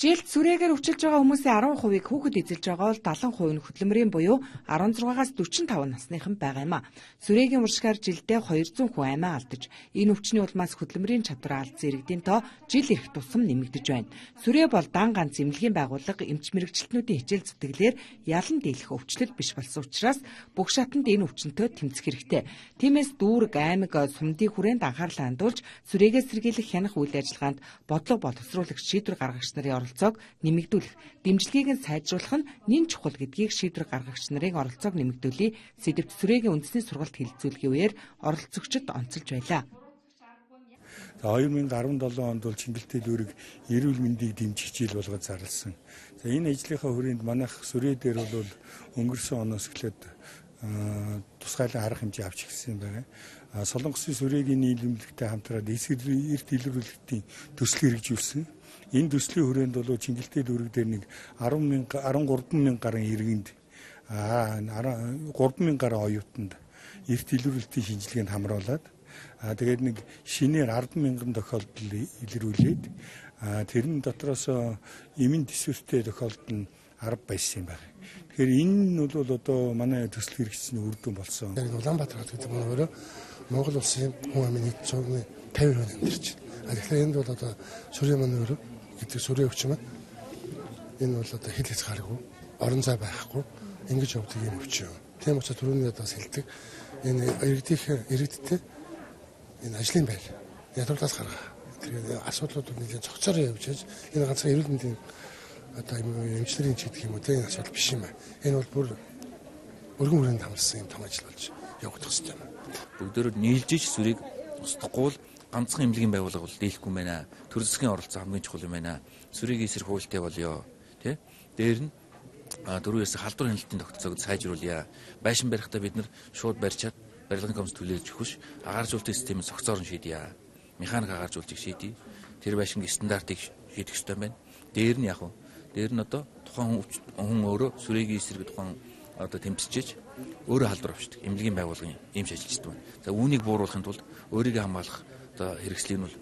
Жилд сүрээгээр өвчилж байгаа хүмүүсийн 10%-ийг хүүхэд эзэлж байгаа бол 70% нь хөдөлмөрийн буюу 16-аас 45 насныхан байгаа юм а. Сүрээгийн уршгаар жилдээ 200 хүн амиа алдаж, энэ өвчний улмаас хөдөлмөрийн чадвараа алдсан иргэдийн тоо жил ирэх тусам нэмэгдэж байна. Сүрээ бол дан ганц эмнэлгийн байгууллага эмч мэрэгчлэтнүүдийн хичээл зүтгэлээр ялан дийлэх өвчлөл биш болсон учраас бүх шатанд энэ өвчнөд тэмцэх хэрэгтэй. Тиймээс дүүрэг, аймаг, сумдын хүрээнд анхаарлаа хандуулж сүрээгээ сэргийлэх хянах үйл ажиллагаанд бодлого боловсруулагч шийдвэр гаргагч нарын оролцоог нэмэгдүүлэх, дэмжлэгийг нь сайжруулах нь нэн чухал гэдгийг шийдвэр гаргагч нарын оролцоог нэмэгдүүлээ. Сэдвт сүрээгийн үндэсний сургалт хэлэлцүүлгийн үеэр оролцогчид онцолж байлаа. 2017 онд бол Чингэлтэй дүүрэг эрүүл мэндийг дэмжих жил болгож зарласан. Энэ ажлынхаа хүрээнд манайх сүрээ дээр бол өнгөрсөн оноос эхлээд тусгайлан арга хэмжээ авч ирсэн байна. Солонгосын сүрээгийн нийлэмлэгтэй хамтраад эрт илрүүлэлтийн төсөл хэрэгжүүлсэн. Энэ төслийн хүрээнд бол Чингэлтэй дүүрэг дээр нэг 13,000 гаруй иргэнд 3,000 гаруй оюутанд эрт илрүүлэлтийн шинжилгээнд хамруулад тэгээд нэг шинээр 10,000 тохиолдол илрүүлээд тэрэн дотроос эмийн төсвөртэй тохиолдол нь 10 байсан юм байна. Тэгэхээр энэ нь бол одоо манай төсөл хэрэгжсэний үр дүн болсон. Улаанбаатар хотод өөрөө Монгол улсын хүн амын нийт цогны 50% амьдарч байна. Тэгэхээр энд бол одоо сүрээ маань өөрөө гэдэг сүрээ өвч маань энэ бол одоо хил хязгааргүй, орон зай байхгүй ингэж явдаг юм өвч юм. Тийм учраас түрүүний одоо хэлдэг энэ иргэдтэй энэ ажлын байр ядуурлаас гаргаа. Тэгээд асуудлууд нэгэн цогцоор явж байж энэ ганцхан эрүүл мэндийн одоо эмчнэрийн чигдэх юм уу тийм асуудал биш юм байна. Энэ бол бүр өргөн хүрээнд хамарсан юм том ажил болж явагдах хэрэгтэй юм. Бүгдөө нийлж ич сүрийг устгахгүй бол ганцхан эмнэлгийн байгууллага бол дийлэхгүй байна. Төр засгийн оролцоо хамгийн чухал юм байна. Сүрийг эсрэг хуультай болёо. Тэ? Дээр нь дөрвөөс халдвар хяналтын тогтолцоог сайжруулъя. Байшин барихтаа бид нар шууд барьчаад барилгын комисс төлөөлж өгөх ш. Агааржуулалтын системийг цогцоор нь шийдъя. Механик агааржуулалтыг шийдъя. Тэр байшингийн стандартыг шийдэх ёстой байна. Дээр нь яг уу. Дээр нь одоо тухайн хүн өөрөө сүрээгийн эсрэг тухайн одоо тэмцэж өөрөө халдвар авчдаг. Эмнэлгийн байгууллагын эмч ажилчид байна. За үүнийг бууруулахын тулд өөрийгөө хамгаалах одоо хэрэгслийг нь бол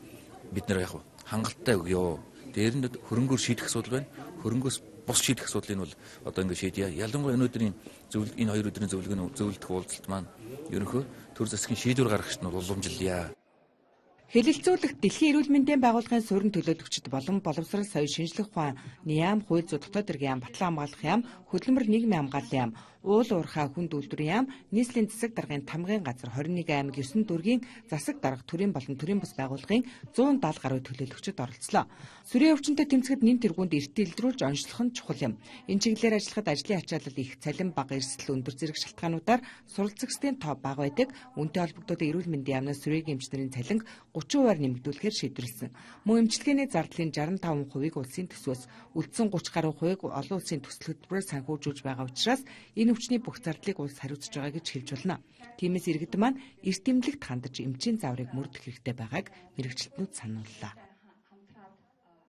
бид нэр яг хангалттай өгөө. Дээр нь хөрөнгөөр шийдэх асуудал байна. Хөрөнгөөс бус шийдэх асуудлыг бол одоо ингэ шийдъя. Ялангуяа өнөөдрийн энэ хоёр өдрийн зөвлөлдөх уулзалт маань ерөнхий төр засгийн шийдвэр гаргагчид нь уламжилъя. Хэлэлцүүлэгт Дэлхийн эрүүл мэндийн байгууллагын суурин төлөөлөгчд болон боловсрол соёл шинжлэх ухааны яам, хууль зүйн дотоод хэргийн яам, батлан хамгаалах яам, хөдөлмөр нийгмийн хамгааллын яам, уул уурхай хүнд үйлдвэрийн яам, нийслэлийн засаг даргын тамгын газар 21 аймаг 9 дүүргийн засаг дарга төрийн болон төрийн бус байгууллагын 170 гаруй төлөөлөгчд оролцлоо. Сүрээ өвчнөд тэмцэхэд нэн тэргуунд эртээ илрүүлж онцлох нь чухал юм. Энэ чиглэлээр ажиллахад ажлын ачаалал их, цалин бага, эрсдэл өндөр зэрэг шалтгаануудаар суралцагчдын тоо бага байдаг. Үүнтэй холбогдуулан эрүүл мэндийн яамнаас сүрээгийн эмчнэрийн цалин 30%-аар нэмэгдүүлэхээр шийдвэрлсэн. Мөн эмчилгээний зардлын 65%-ийг улсын төсвөөс, үлдсэн 30 гаруй хувийг олон улсын төсөл хөтөлбөрөөр санхүүжүүлж байгаа учраас энэ өвчний бүх зардлыг улс хариуцж байгаа гэж хэлж болно. Тиймээс иргэд маань эрт эмнэлэгт хандаж эмчийн зааврыг мөрдөх хэрэгтэй байгааг мэрэгчлэтнүүд санууллаа.